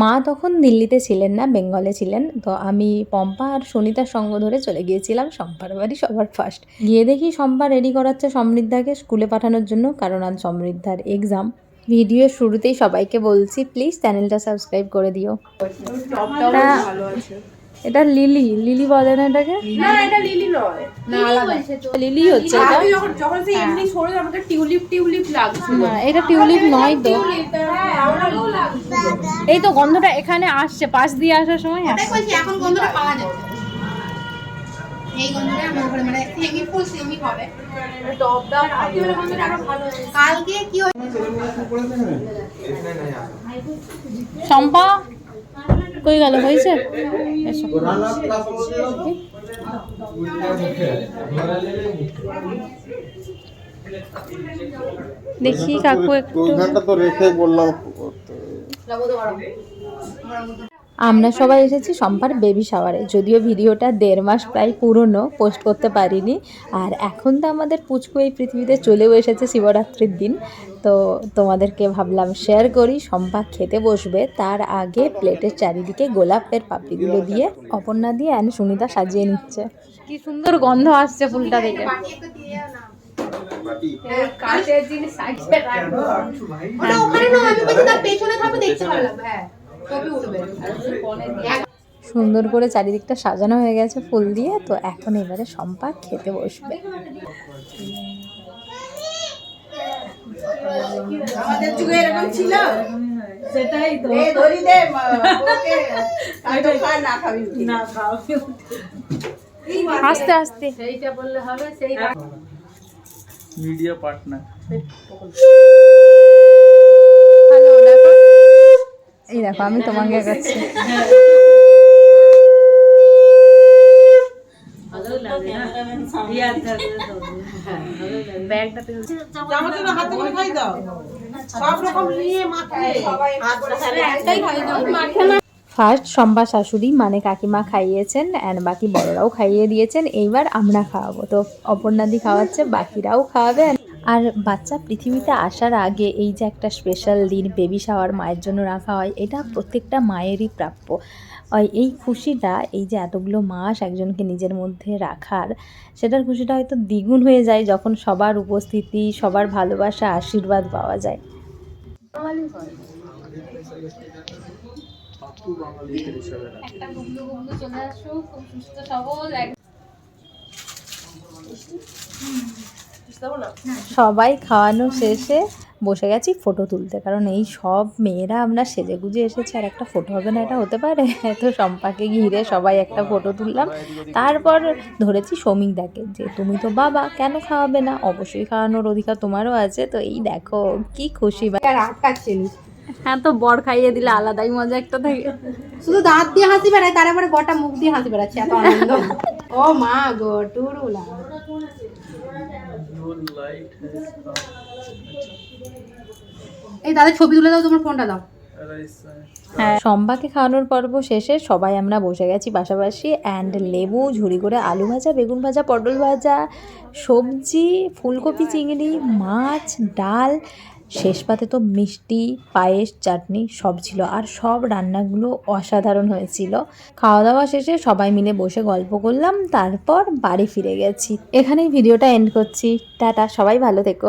মা তখন দিল্লিতে ছিলেন না, বেঙ্গলে ছিলেন। তো আমি পম্পা আর সুনিতার সঙ্গ ধরে চলে গিয়েছিলাম শম্পার বাড়ি সবার ফার্স্ট। গিয়ে দেখি শম্পা রেডি করাচ্ছে সমৃদ্ধাকে স্কুলে পাঠানোর জন্য, কারণ আজ সমৃদ্ধার এক্সাম। ভিডিওর শুরুতেই সবাইকে বলছি প্লিজ চ্যানেলটা সাবস্ক্রাইব করে দিও। এটা লিলি, লিলি বলে না এটাকে? না এটা লিলি নয়, না আলাদা, লিলি হচ্ছে এটা। যখন যখন সেই এমনি সরে আমাকে টিউলিপ টিউলিপ লাগছিল। না এটা টিউলিপ নয় তো। এই তো গন্ধটা এখানে আসছে পাশ দিয়ে আসার সময়। ওটাই বলছি এখন গন্ধটা পাওয়া যাচ্ছে। এই গন্ধটা আমার ঘরে মানে সেমি ফুল সেমি হবে। টপটা আজকে গন্ধটা আরো ভালো হয়েছে। কালকে কি শম্পা কই গেল? হয়েছে? দেখি কাকু একটু তো রেখে বললাম। আমরা সবাই এসেছি শম্পার বেবি শাওয়ারে। যদিও ভিডিওটা 1.5 মাস প্রায় পুরনো, পোস্ট করতে পারিনি। আর এখন তো আমাদের পুচকু এই পৃথিবীতে চলেও এসেছে শিবরাত্রির দিন। তো তোমাদেরকে ভাবলাম শেয়ার করি। শম্পা খেতে বসবে, তার আগে প্লেটের চারিদিকে গোলাপের পাপড়িগুলো দিয়ে অপর্ণা দিয়ে অ্যান্ড সুনিতা সাজিয়ে নিচ্ছে। কি সুন্দর গন্ধ আসছে ফুলটা দেখে। কাঁচের জিনিস সাইজে রাখবো। ওটা ওখানে না, আমি বলছি তার পেছনে থাকবে, দেখতে ভালো লাগবে। হ্যাঁ তবে উঠবে। সুন্দর করে চারিদিকটা সাজানো হয়ে গেছে ফুল দিয়ে। তো এখন এবারে শম্পা খেতে বসবে। আমাদের যুগে এরকম ছিল, সেটাই তো। এই ধরি দে ওকে, কাটো খা না খাবি না খাবি। আস্তে আস্তে সেইটা বললে হবে। সেই মিডিয়া পার্টনার। হ্যালো দেখো, এই দেখো আমি তোমাকে কাছে ব্যাগটাতে জামাটা না হাতে করে খাই দাও, সব রকম নিয়ে মাখিয়ে একটাই খাই দাও মাখে না। ফার্স্ট শম্পা শাশুড়ি মানে কাকিমা খাইয়েছেন অ্যান্ড বাকি বড়রাও খাইয়ে দিয়েছেন। এইবার আমরা খাওয়াবো। তো অপর্ণাদি খাওয়াচ্ছে, বাকিরাও খাওয়াবে। আর বাচ্চা পৃথিবীতে আসার আগে এই যে একটা স্পেশাল দিন বেবি শাওয়ার মায়ের জন্য রাখা হয়, এটা প্রত্যেকটা মায়েরই প্রাপ্য। এই খুশিটা, এই যে এতগুলো মাস একজনকে নিজের মধ্যে রাখার, সেটার খুশিটা হয়তো দ্বিগুণ হয়ে যায় যখন সবার উপস্থিতি, সবার ভালোবাসা, আশীর্বাদ পাওয়া যায়। একটা গুগলু গুগলু চলে আসুক, খুব সুস্থ সবল। সবাই খাওয়ানো শেষে বসে গেছি ফটো তুলতে, কারণ এই সব মেয়েরা আমরা সেজে গুজে এসেছি, আর একটা ফটো হবে না এটা হতে পারে? তো শম্পাকে ঘিরে সবাই একটা ফটো তুললাম। তারপর ধরেছি সৌমিকদাকে যে তুমি তো বাবা, কেন খাওয়াবে না? অবশ্যই খাওয়ানোর অধিকার তোমারও আছে। তো এই দেখো কি খুশি। হ্যাঁ তো বর খাইয়ে দিলে আলাদাই মজা একটা থাকে। শুধু দাঁত দিয়ে হাসি বেড়ায়, তারপরে গোটা মুখ দিয়ে হাসি বেড়াচ্ছে, এত আনন্দ। ও মা গো টুরুলা। এই দাদা ছবি তুলে দাও, তোমার ফোনটা দাও। হ্যাঁ, শম্পাকে খাওয়ানোর পর্ব শেষে সবাই আমরা বসে গেছি পাশাপাশি। অ্যান্ড লেবু, ঝুড়ি করে আলু ভাজা, বেগুন ভাজা, পটল ভাজা, সবজি, ফুলকপি, চিংড়ি, মাছ, ডাল, শেষ পাতে তো মিষ্টি, পায়েস, চাটনি সব ছিল। আর সব রান্নাগুলো অসাধারণ হয়েছিল। খাওয়া দাওয়া শেষে সবাই মিলে বসে গল্প করলাম, তারপর বাড়ি ফিরে গেছি। এখানেই ভিডিওটা এন্ড করছি। টাটা, সবাই ভালো থেকো।